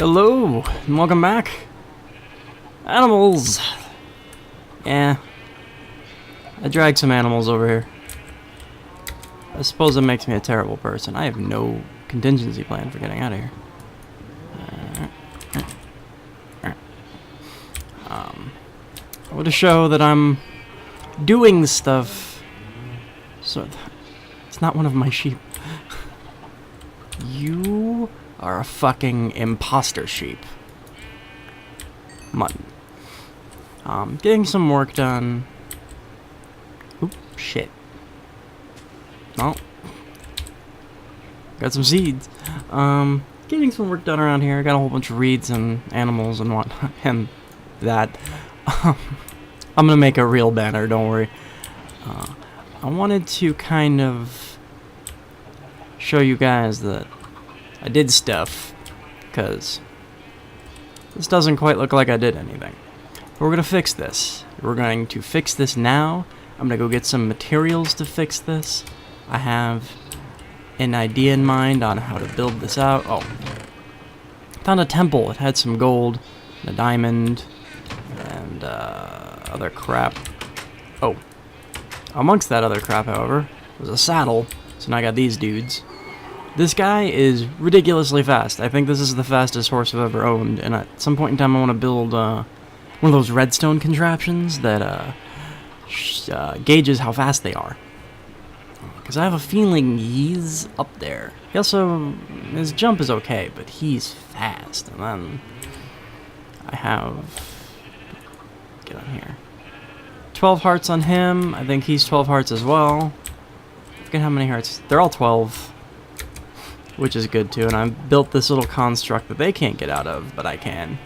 Hello, and welcome back. Animals! Yeah. I dragged some animals over here. I suppose it makes me a terrible person. I have no contingency plan for getting out of here. I want to show that I'm doing stuff. So, it's not one of my sheep. You are a fucking imposter sheep. Mutton. Getting some work done. Oop, shit. Oh. Got some seeds. Getting some work done around here. Got a whole bunch of reeds and animals and whatnot. And that. I'm gonna make a real banner, don't worry. I wanted to kind of show you guys that I did stuff, because this doesn't quite look like I did anything. But we're gonna fix this. We're going to fix this now. I'm gonna go get some materials to fix this. I have an idea in mind on how to build this out. Oh, found a temple. It had some gold, a diamond, and other crap. Oh, amongst that other crap, however, was a saddle. So now I got these dudes. This guy is ridiculously fast. I think this is the fastest horse I've ever owned, and at some point in time I want to build one of those redstone contraptions that gauges how fast they are. Because I have a feeling he's up there. He also, his jump is okay, but he's fast. And then I have, get on here, 12 hearts on him. I think he's 12 hearts as well. I forget how many hearts. They're all 12. Which is good too, and I built this little construct that they can't get out of, but I can.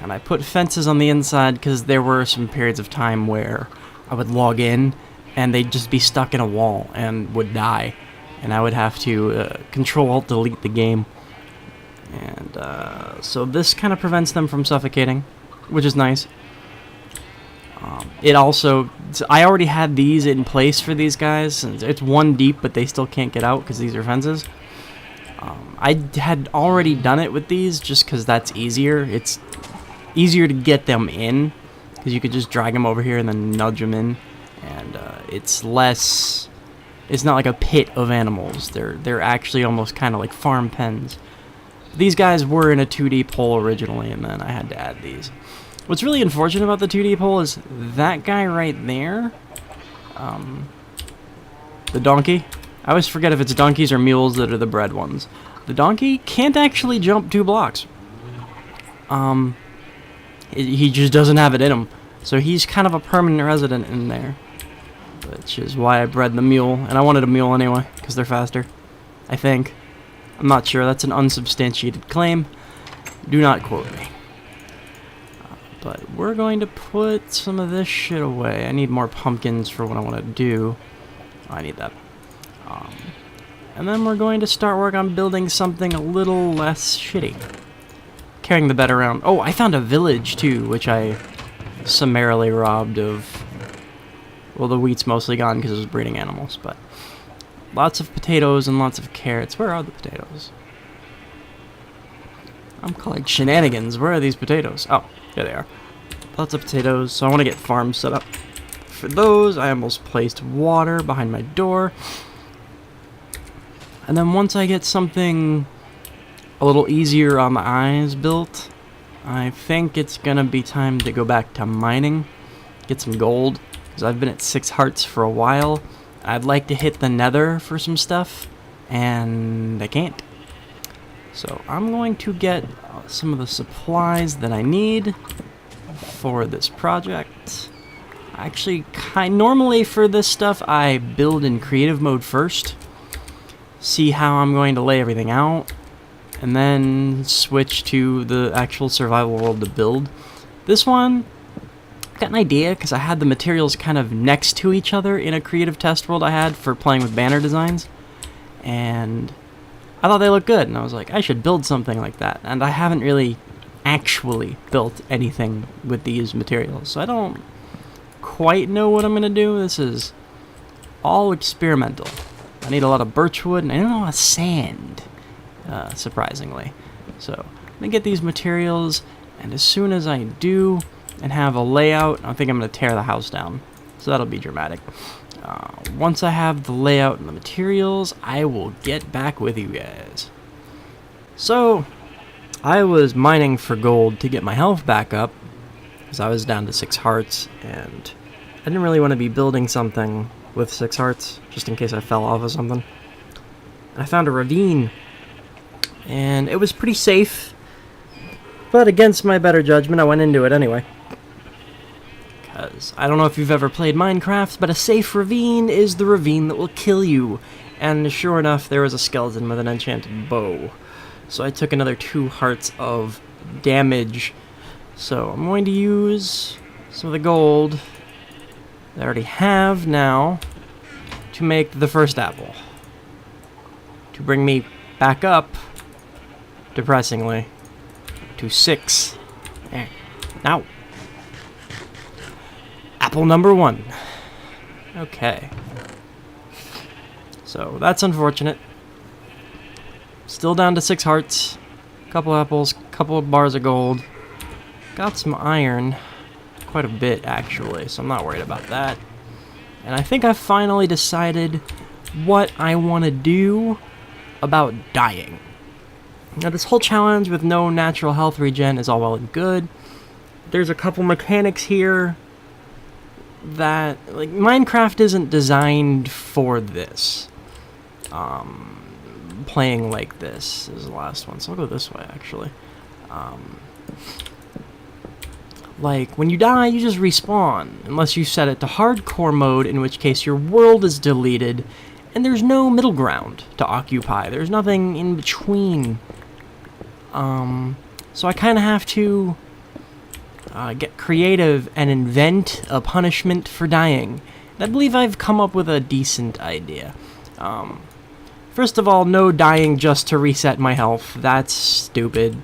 And I put fences on the inside because there were some periods of time where I would log in and they'd just be stuck in a wall and would die, and I would have to Control-Alt-Delete the game. And so this kind of prevents them from suffocating, which is nice. It also, I already had these in place for these guys. It's one deep, but they still can't get out because these are fences. I had already done it with these just because that's easier. It's easier to get them in because you could just drag them over here and then nudge them in, and it's less. It's not like a pit of animals. They're actually almost kind of like farm pens. These guys were in a 2D hole originally, and then I had to add these. What's really unfortunate about the 2D hole is that guy right there, the donkey. I always forget if it's donkeys or mules that are the bred ones. The donkey can't actually jump 2 blocks. He just doesn't have it in him. So he's kind of a permanent resident in there. Which is why I bred the mule. And I wanted a mule anyway, because they're faster. I think. I'm not sure. That's an unsubstantiated claim. Do not quote me. But we're going to put some of this shit away. I need more pumpkins for what I want to do. Oh, I need that. And then we're going to start work on building something a little less shitty. Carrying the bed around. Oh, I found a village too, which I summarily robbed of. Well, the wheat's mostly gone because it was breeding animals, but lots of potatoes and lots of carrots. Where are the potatoes? I'm calling shenanigans. Where are these potatoes? Oh, here they are. Lots of potatoes. So I want to get farms set up for those. I almost placed water behind my door. And then once I get something a little easier on the eyes built, I think it's gonna be time to go back to mining, get some gold, because I've been at 6 hearts for a while. I'd like to hit the nether for some stuff, and I can't. So I'm going to get some of the supplies that I need for this project. Actually, normally for this stuff, I build in creative mode first, see how I'm going to lay everything out, and then switch to the actual survival world to build. This one, I got an idea because I had the materials kind of next to each other in a creative test world I had for playing with banner designs, and I thought they looked good, and I was like, I should build something like that. And I haven't really actually built anything with these materials, so I don't quite know what I'm gonna do. This is all experimental. I need a lot of birch wood, and I don't know a lot of sand, surprisingly. So me get these materials, and as soon as I do and have a layout, I think I'm going to tear the house down. So that'll be dramatic. Once I have the layout and the materials, I will get back with you guys. So, I was mining for gold to get my health back up, because I was down to 6 hearts, and I didn't really want to be building something with 6 hearts, just in case I fell off of something. I found a ravine, and it was pretty safe, but against my better judgment, I went into it anyway. Because I don't know if you've ever played Minecraft, but a safe ravine is the ravine that will kill you. And sure enough, there was a skeleton with an enchanted bow. So I took another 2 hearts of damage. So I'm going to use some of the gold that I already have now to make the first apple. To bring me back up, depressingly, to 6. There. Now. Apple number 1. Okay. So, that's unfortunate. Still down to 6 hearts. Couple apples, couple of bars of gold. Got some iron. Quite a bit, actually, so I'm not worried about that. And I think I've finally decided what I want to do about dying. Now, this whole challenge with no natural health regen is all well and good. There's a couple mechanics here that, like, Minecraft isn't designed for this. Playing like this is the last one, so I'll go this way, actually. Like, when you die, you just respawn, unless you set it to hardcore mode, in which case your world is deleted, and there's no middle ground to occupy. There's nothing in between. So I kind of have to get creative and invent a punishment for dying. And I believe I've come up with a decent idea. First of all, no dying just to reset my health. That's stupid.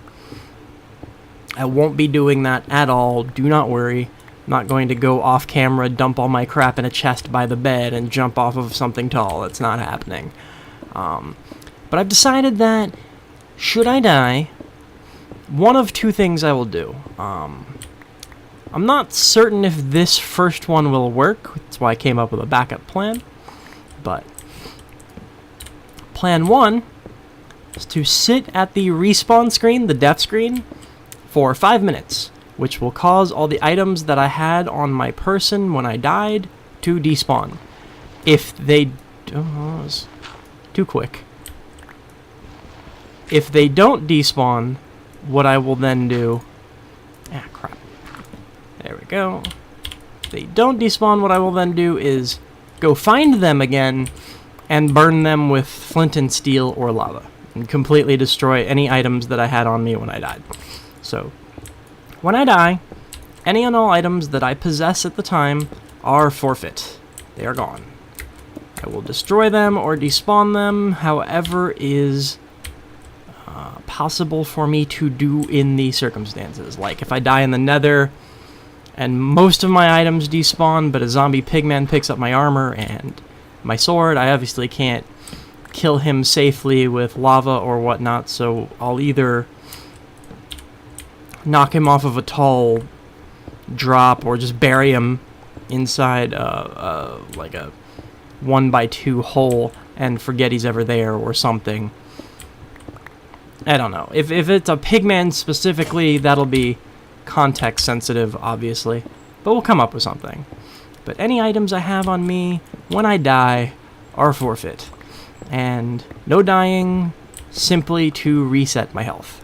I won't be doing that at all. Do not worry. I'm not going to go off camera, dump all my crap in a chest by the bed, and jump off of something tall. That's not happening. But I've decided that, should I die, one of 2 things I will do. I'm not certain if this first one will work. That's why I came up with a backup plan. But plan 1 is to sit at the respawn screen, the death screen, for 5 minutes, which will cause all the items that I had on my person when I died to despawn. If they... Oh, that was too quick. If they don't despawn, what I will then do... Ah, crap. There we go. If they don't despawn, what I will then do is go find them again and burn them with flint and steel or lava, and completely destroy any items that I had on me when I died. So, when I die, any and all items that I possess at the time are forfeit. They are gone. I will destroy them or despawn them, however is possible for me to do in these circumstances. Like, if I die in the nether, and most of my items despawn, but a zombie pigman picks up my armor and my sword, I obviously can't kill him safely with lava or whatnot, so I'll either knock him off of a tall drop or just bury him inside like a 1x2 hole and forget he's ever there or something. I don't know. If it's a pigman specifically, that'll be context sensitive, obviously, but we'll come up with something. But any items I have on me when I die are forfeit, and no dying, simply to reset my health.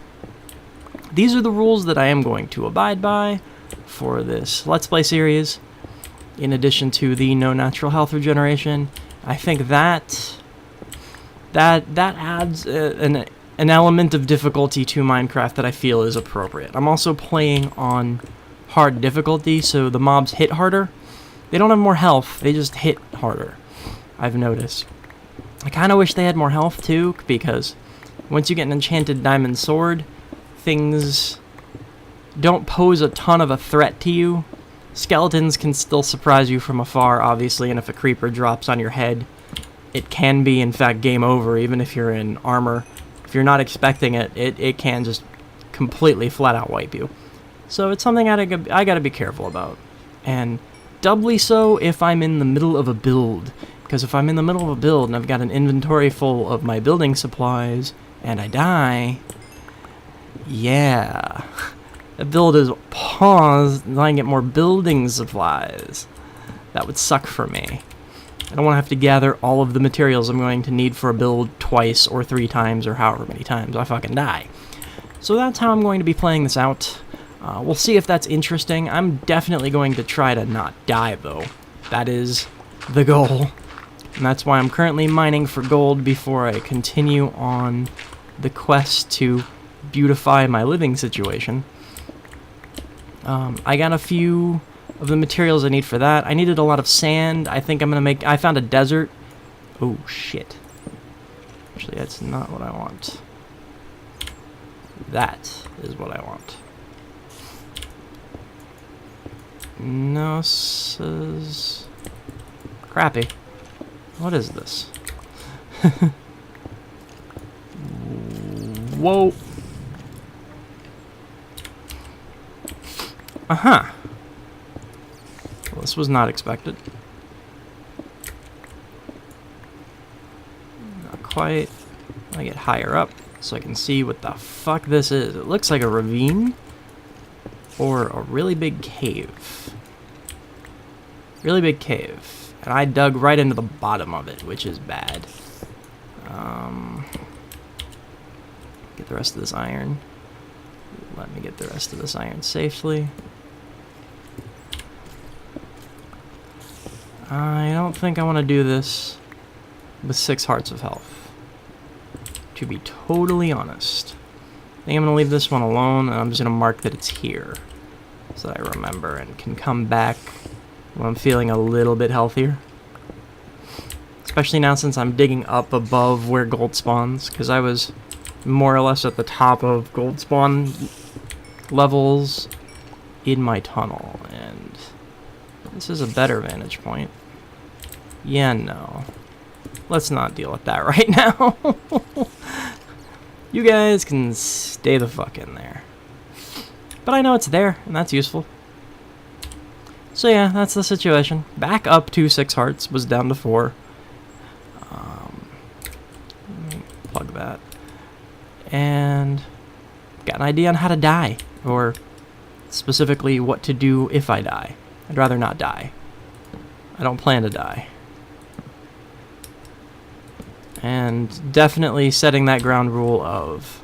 These are the rules that I am going to abide by for this Let's Play series, in addition to the no natural health regeneration. I think that adds an element of difficulty to Minecraft that I feel is appropriate. I'm also playing on hard difficulty, so the mobs hit harder. They don't have more health, they just hit harder, I've noticed. I kind of wish they had more health too, because once you get an enchanted diamond sword, things don't pose a ton of a threat to you. Skeletons can still surprise you from afar, obviously, and if a creeper drops on your head, it can be, in fact, game over, even if you're in armor. If you're not expecting it, it can just completely flat out wipe you. So it's something I gotta be careful about. And doubly so if I'm in the middle of a build. Because if I'm in the middle of a build and I've got an inventory full of my building supplies and I die, yeah, the build is paused and I can get more building supplies. That would suck for me. I don't want to have to gather all of the materials I'm going to need for a build twice or 3 times or however many times I fucking die. So that's how I'm going to be playing this out. We'll see if that's interesting. I'm definitely going to try to not die, though. That is the goal. And that's why I'm currently mining for gold before I continue on the quest to beautify my living situation. I got a few of the materials I need for that. I needed a lot of sand. I think I'm going to make... I found a desert. Oh, shit. Actually, that's not what I want. That is what I want. No, this is... crappy. What is this? Whoa. Uh-huh. Well, this was not expected. Not quite. I get higher up so I can see what the fuck this is. It looks like a ravine or a really big cave. Really big cave. And I dug right into the bottom of it, which is bad. Get the rest of this iron. Let me get the rest of this iron safely. I don't think I want to do this with 6 hearts of health. To be totally honest. I think I'm going to leave this one alone, and I'm just going to mark that it's here. So that I remember and can come back when I'm feeling a little bit healthier. Especially now since I'm digging up above where gold spawns, because I was more or less at the top of gold spawn levels in my tunnel, and this is a better vantage point. Yeah, no. Let's not deal with that right now. You guys can stay the fuck in there. But I know it's there, and that's useful. So yeah, that's the situation. Back up to 6 hearts, was down to 4. Let me plug that. And got an idea on how to die, or specifically what to do if I die. I'd rather not die. I don't plan to die. And definitely setting that ground rule of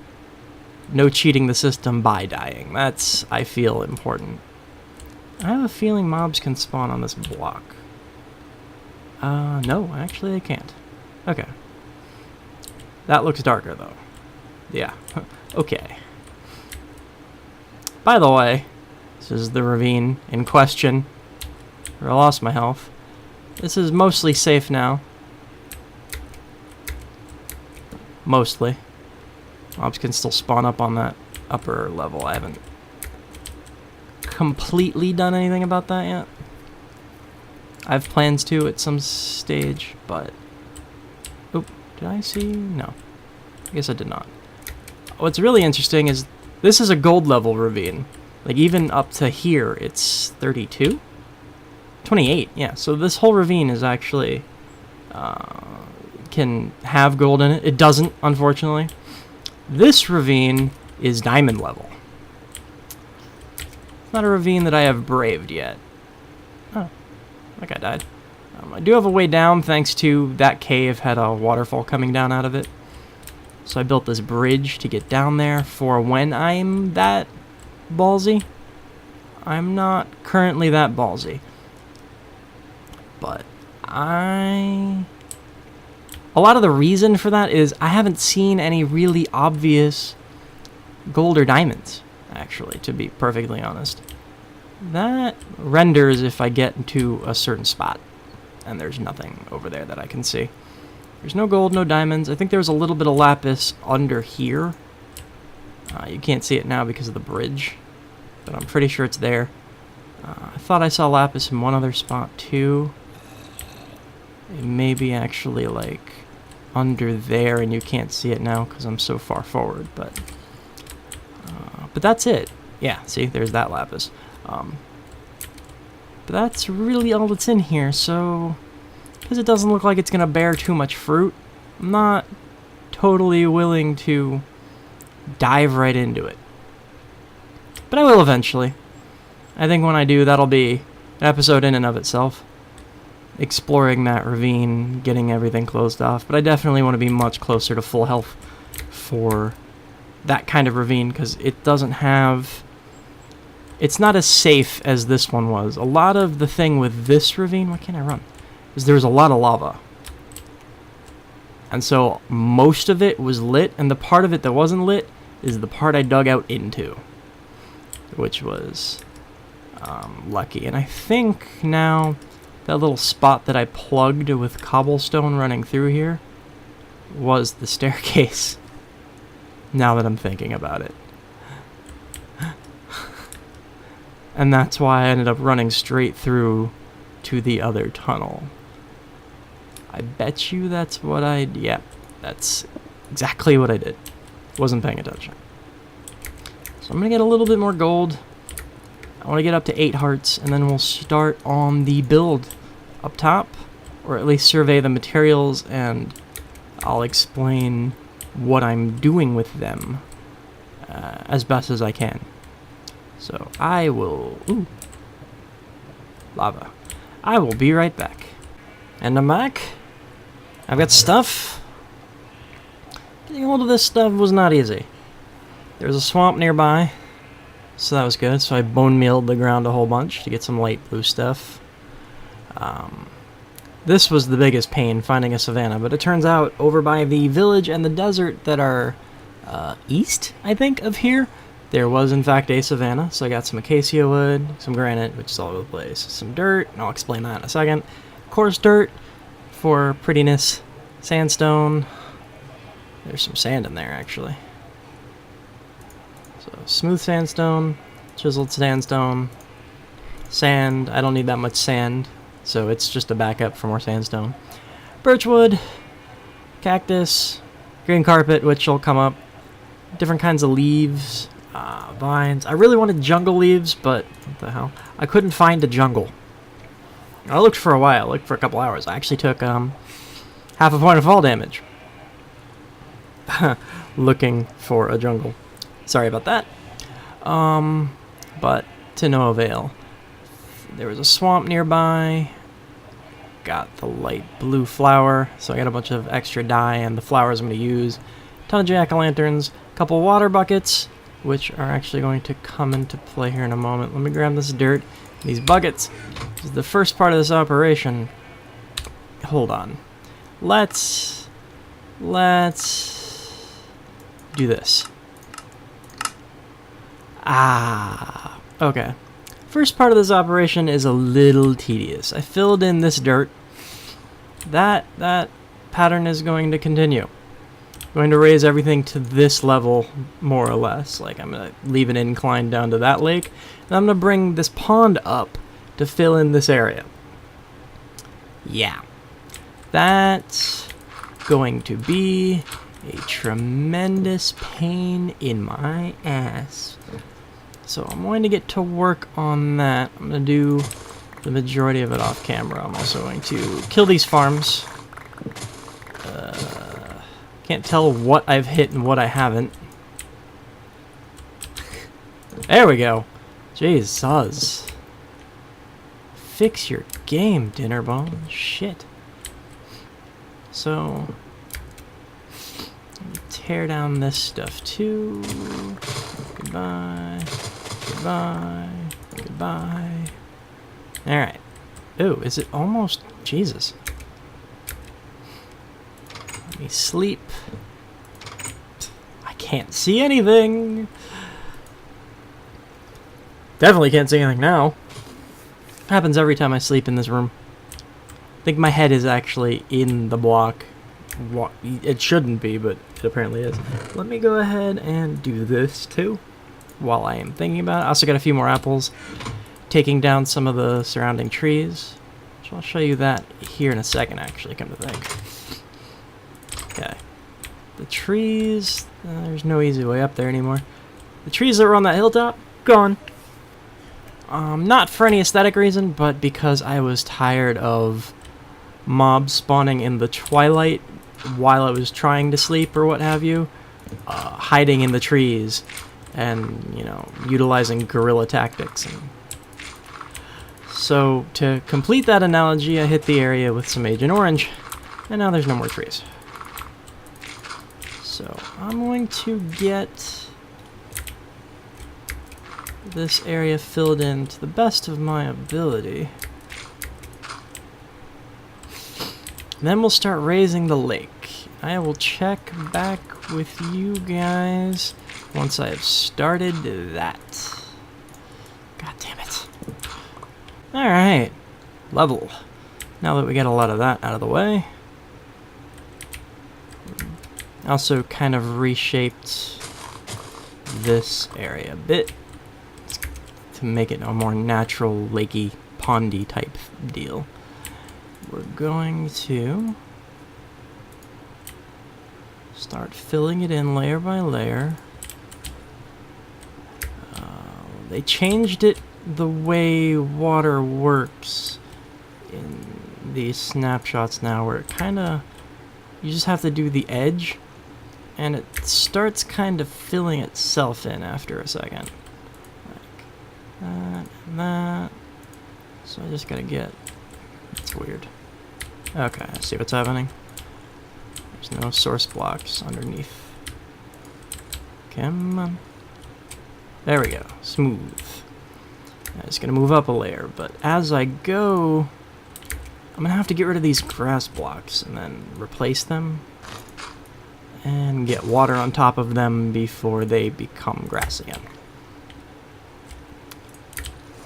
no cheating the system by dying. That's, I feel, important. I have a feeling mobs can spawn on this block. No, actually they can't. Okay. That looks darker, though. Yeah. Okay. By the way, this is the ravine in question, where I lost my health. This is mostly safe now. Mostly. Mobs can still spawn up on that upper level. I haven't completely done anything about that yet. I have plans to at some stage, but... Oh, did I see? No. I guess I did not. What's really interesting is this is a gold level ravine. Like, even up to here, it's 32? 28, yeah. So this whole ravine is actually... can have gold in it. It doesn't, unfortunately. This ravine is diamond level. It's not a ravine that I have braved yet. Oh, that guy died. I do have a way down thanks to that cave had a waterfall coming down out of it. So I built this bridge to get down there for when I'm that ballsy. I'm not currently that ballsy. But a lot of the reason for that is I haven't seen any really obvious gold or diamonds, actually, to be perfectly honest. That renders if I get into a certain spot, and there's nothing over there that I can see. There's no gold, no diamonds. I think there's a little bit of lapis under here. You can't see it now because of the bridge, but I'm pretty sure it's there. I thought I saw lapis in one other spot, too. It may be actually, like, under there, and you can't see it now because I'm so far forward, but But that's it. Yeah, see, there's that lapis. But that's really all that's in here, so... Because it doesn't look like it's going to bear too much fruit, I'm not totally willing to dive right into it. But I will eventually. I think when I do, that'll be an episode in and of itself. Exploring that ravine, getting everything closed off. But I definitely want to be much closer to full health for that kind of ravine, because it doesn't have... It's not as safe as this one was. A lot of the thing with this ravine... Why can't I run? Is there was a lot of lava. And so most of it was lit, and the part of it that wasn't lit is the part I dug out into. Which was lucky. And I think now that little spot that I plugged with cobblestone running through here was the staircase. Now that I'm thinking about it. And that's why I ended up running straight through to the other tunnel. I bet you that's what I... Yeah, that's exactly what I did. Wasn't paying attention. So I'm going to get a little bit more gold. I want to get up to 8 hearts, and then we'll start on the build up top. Or at least survey the materials, and I'll explain what I'm doing with them as best as I can. So I will... Ooh. Lava. I will be right back. And I'm back. I've got stuff. Getting hold of this stuff was not easy. There was a swamp nearby, so that was good. So I bone mealed the ground a whole bunch to get some light blue stuff. This was the biggest pain, finding a savanna, but it turns out over by the village and the desert that are east, I think, of here, there was in fact a savanna. So I got some acacia wood, some granite, which is all over the place, some dirt, and I'll explain that in a second. Coarse dirt for prettiness, sandstone. There's some sand in there actually. So smooth sandstone, chiseled sandstone, sand. I don't need that much sand, so it's just a backup for more sandstone. Birchwood, cactus, green carpet, which will come up, different kinds of leaves, vines. I really wanted jungle leaves, but what the hell? I couldn't find a jungle. I looked for a while, looked for a couple hours. I actually took half a point of fall damage looking for a jungle. Sorry about that. But to no avail. There was a swamp nearby. Got the light blue flower, so I got a bunch of extra dye and the flowers I'm going to use. Ton of jack-o'-lanterns, a couple water buckets, which are actually going to come into play here in a moment. Let me grab this dirt. These buckets. This is the first part of this operation. Hold on. Let's do this. Okay. First part of this operation is a little tedious. I filled in this dirt. That pattern is going to continue. I'm going to raise everything to this level, more or less. Like, I'm going to leave an incline down to that lake. And I'm going to bring this pond up to fill in this area. Yeah. That's going to be a tremendous pain in my ass. So I'm going to get to work on that. I'm going to do the majority of it off camera. I'm also going to kill these farms. Can't tell what I've hit and what I haven't. There we go. Jesus. Fix your game, Dinnerbone. Shit. So, tear down this stuff too. Goodbye. Goodbye. Goodbye. Alright. Ooh, is it almost... Jesus. Let me sleep. I can't see anything. Definitely can't see anything now. Happens every time I sleep in this room. I think my head is actually in the block. It shouldn't be, but it apparently is. Let me go ahead and do this too while I am thinking about it. I also got a few more apples. Taking down some of the surrounding trees. So I'll show you that here in a second, actually, come to think. Okay. The trees, there's no easy way up there anymore. The trees that were on that hilltop, gone. Not for any aesthetic reason, but because I was tired of mobs spawning in the twilight while I was trying to sleep or what have you, hiding in the trees and, you know, utilizing guerrilla tactics. And so, to complete that analogy, I hit the area with some Agent Orange, and now there's no more trees. So, I'm going to get this area filled in to the best of my ability. Then we'll start raising the lake. I will check back with you guys once I have started that. God damn it. Alright. Level. Now that we got a lot of that out of the way. Also kind of reshaped this area a bit to make it a more natural, lakey, pondy type deal. We're going to start filling it in layer by layer. They changed it the way water works in these snapshots now, where it kinda, you just have to do the edge and it starts kind of filling itself in after a second. Like that and that. So I just gotta get, it's weird. Okay, I see what's happening. There's no source blocks underneath. Come on. There we go. Smooth. I'm just gonna move up a layer, but as I go, I'm gonna have to get rid of these grass blocks and then replace them and get water on top of them before they become grass again.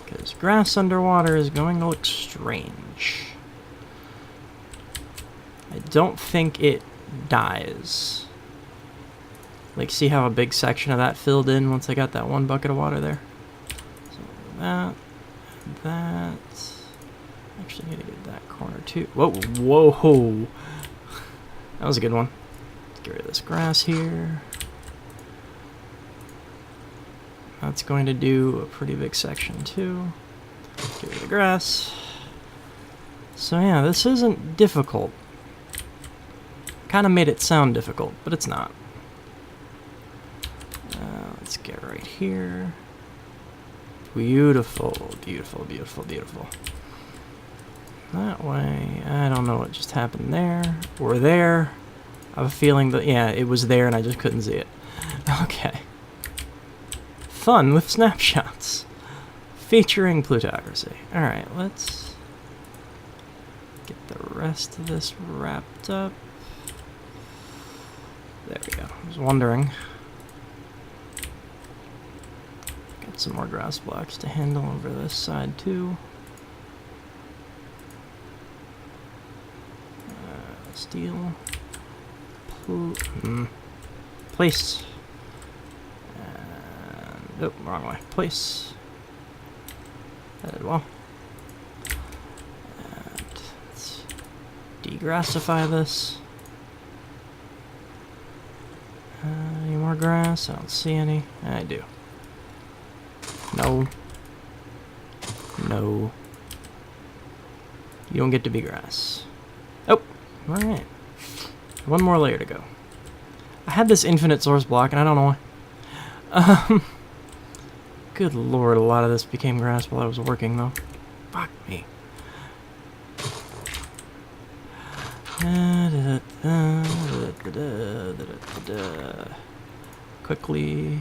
Because grass underwater is going to look strange. I don't think it dies. Like, see how a big section of that filled in once I got that one bucket of water there? So that, that. Actually, I gotta get that corner too. Whoa, whoa. That was a good one. Let's get rid of this grass here. That's going to do a pretty big section too. Get rid of the grass. So yeah, this isn't difficult. Kind of made it sound difficult, but it's not. Let's get right here. Beautiful, beautiful, beautiful, beautiful. That way, I don't know what just happened there, or there. I have a feeling that, yeah, it was there and I just couldn't see it. Okay. Fun with snapshots. Featuring Plutocracy. Alright, let's get the rest of this wrapped up. There we go. I was wondering. Got some more grass blocks to handle over this side too. Steel. Place. And, nope, wrong way. Place. That did well. And let's degrassify this. Any more grass? I don't see any. I do. No. No. You don't get to be grass. Oh! Alright. One more layer to go. I had this infinite source block, and I don't know why. Good lord, a lot of this became grass while I was working, though. Fuck me. Quickly.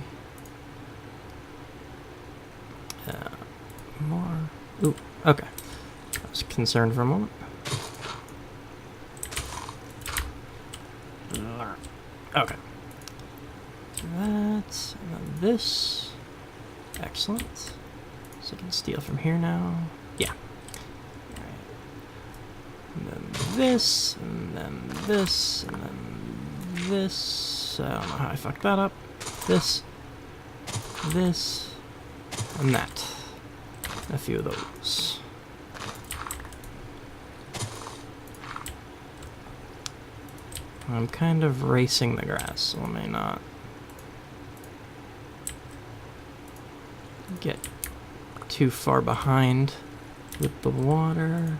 More. Ooh, okay. I was concerned for a moment. Okay. So that's, and then this. Excellent. So I can steal from here now. Yeah. Alright. And then this, and then this, and then this. I don't know how I fucked that up. This, and that. A few of those. I'm kind of racing the grass, so I may not get too far behind with the water.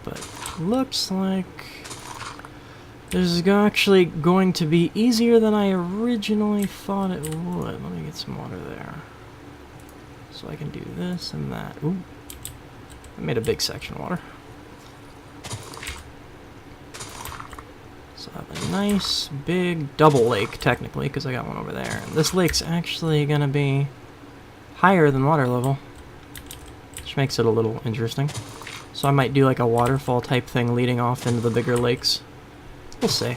But looks like this is actually going to be easier than I originally thought it would. Let me get some water there. So I can do this and that. Ooh. I made a big section of water. So I have a nice big double lake, technically, because I got one over there. And this lake's actually going to be higher than water level, which makes it a little interesting. So I might do like a waterfall type thing leading off into the bigger lakes. We'll see.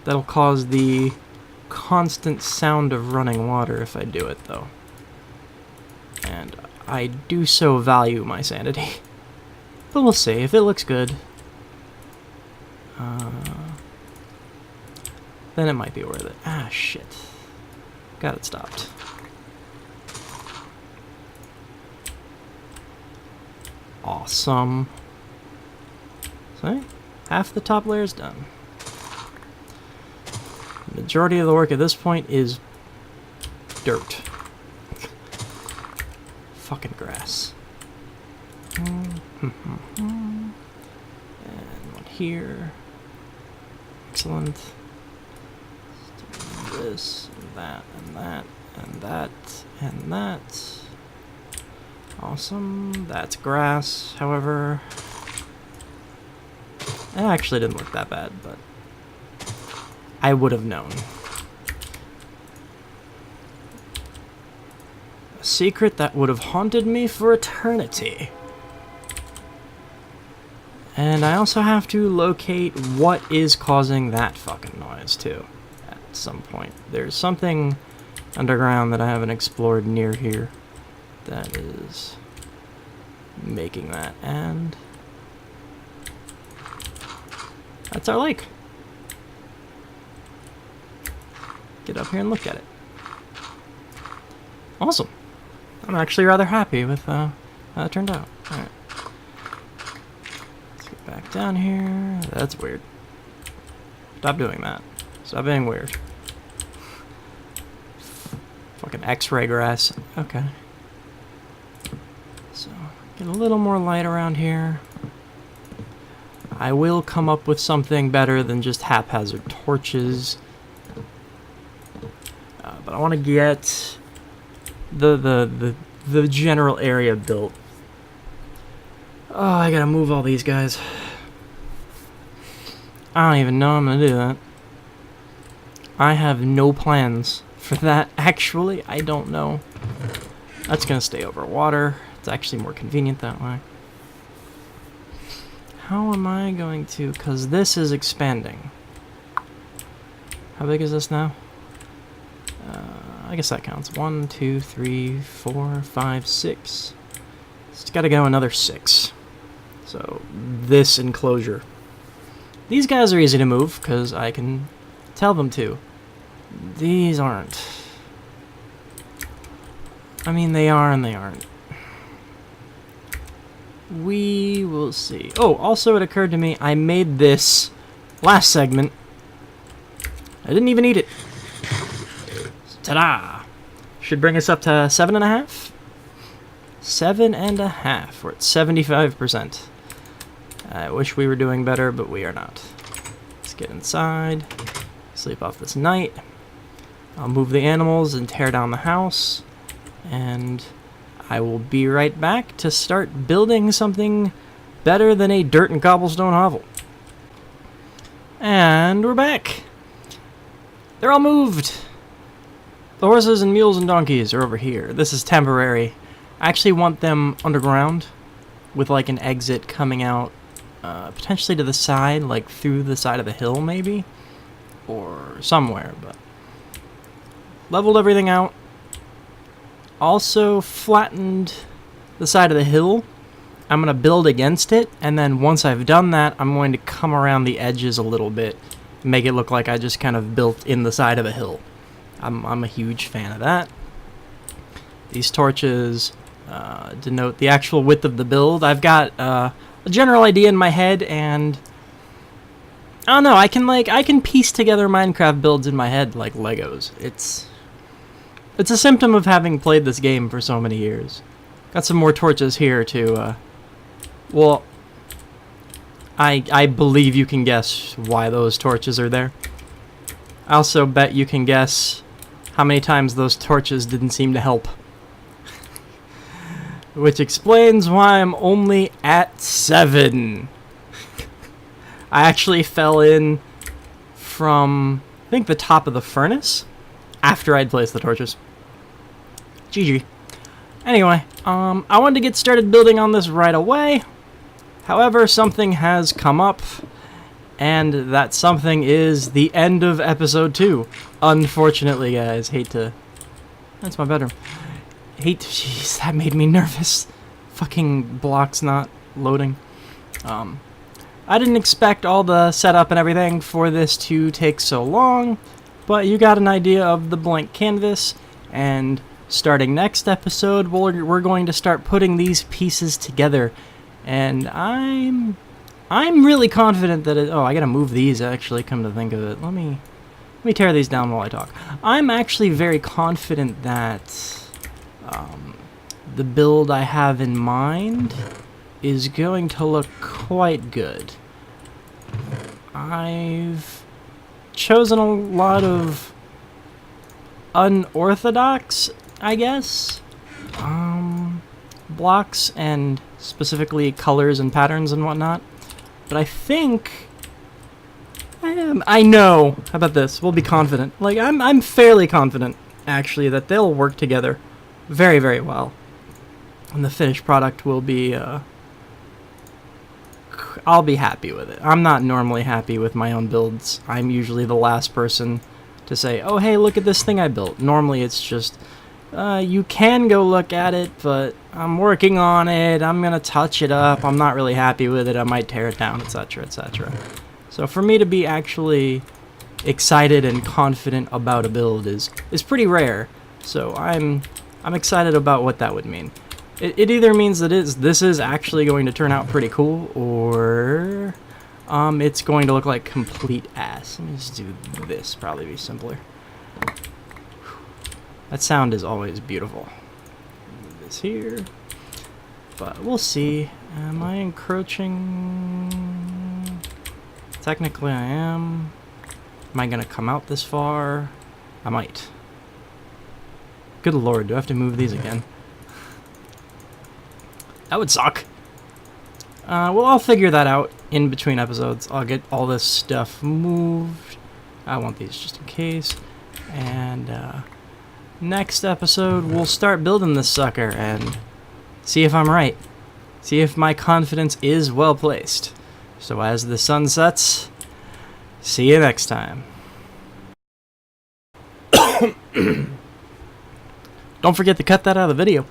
That'll cause the constant sound of running water if I do it, though. And I do so value my sanity. But we'll see. If it looks good, then it might be worth it. Ah, shit. Got it stopped. Awesome. See? Half the top layer is done. The majority of the work at this point is dirt. Fucking grass. And one here. Excellent. Let's do this, and that, and that, and that, and that. Awesome. That's grass, however. It actually didn't look that bad, but I would have known. A secret that would have haunted me for eternity. And I also have to locate what is causing that fucking noise, too, at some point. There's something underground that I haven't explored near here that is making that, and that's our lake. Get up here and look at it. Awesome. I'm actually rather happy with how it turned out. Alright. Let's get back down here. That's weird. Stop doing that. Stop being weird. Fucking X-ray grass. Okay. So, get a little more light around here. I will come up with something better than just haphazard torches. But I want to get the general area built. Oh, I gotta move all these guys. I don't even know I'm gonna do that. I have no plans for that, actually. I don't know. That's gonna stay over water. It's actually more convenient that way. How am I going to... because this is expanding. How big is this now? I guess that counts. 1, 2, 3, 4, 5, 6. It's gotta go another 6. So, this enclosure. These guys are easy to move, because I can tell them to. These aren't. I mean, they are and they aren't. We will see. Oh, also it occurred to me, I made this last segment. I didn't even eat it. Ta-da! Should bring us up to 7.5? 7.5. We're at 75%. I wish we were doing better, but we are not. Let's get inside. Sleep off this night. I'll move the animals and tear down the house. And I will be right back to start building something better than a dirt and cobblestone hovel. And we're back. They're all moved. The horses and mules and donkeys are over here. This is temporary. I actually want them underground with like an exit coming out potentially to the side, like through the side of the hill maybe, or somewhere, but leveled everything out. Also flattened the side of the hill. I'm going to build against it, and then once I've done that, I'm going to come around the edges a little bit, make it look like I just kind of built in the side of a hill. I'm a huge fan of that. These torches denote the actual width of the build. I've got a general idea in my head, and I don't know, I can piece together Minecraft builds in my head like Legos. It's a symptom of having played this game for so many years. Got some more torches here to, well, I believe you can guess why those torches are there. I also bet you can guess how many times those torches didn't seem to help. Which explains why I'm only at 7. I actually fell in from, I think, the top of the furnace after I'd placed the torches. GG. Anyway, I wanted to get started building on this right away. However, something has come up, and that something is the end of episode 2. Unfortunately, guys, that's my bedroom. Jeez, that made me nervous. Fucking blocks not loading. I didn't expect all the setup and everything for this to take so long, but you got an idea of the blank canvas, and starting next episode, we're going to start putting these pieces together, and I'm really confident that oh, I gotta move these, actually, come to think of it. Let me tear these down while I talk. I'm actually very confident that the build I have in mind is going to look quite good. I've chosen a lot of unorthodox, I guess, blocks, and specifically colors and patterns and whatnot. But I think I know. How about this? We'll be confident. Like, I'm fairly confident, actually, that they'll work together very, very well. And the finished product will be, I'll be happy with it. I'm not normally happy with my own builds. I'm usually the last person to say, oh, hey, look at this thing I built. Normally it's just, you can go look at it, but I'm working on it. I'm going to touch it up. I'm not really happy with it. I might tear it down, etc., etc. So for me to be actually excited and confident about a build is pretty rare. So I'm excited about what that would mean. It either means that this is actually going to turn out pretty cool, or it's going to look like complete ass. Let me just do this, probably be simpler. That sound is always beautiful. Move this here. But we'll see. Am I encroaching? Technically I am. Am I going to come out this far? I might. Good lord, do I have to move these again? That would suck. Well, I'll figure that out in between episodes. I'll get all this stuff moved. I want these just in case. And next episode, we'll start building this sucker and see if I'm right. See if my confidence is well placed. So as the sun sets, see you next time. Don't forget to cut that out of the video.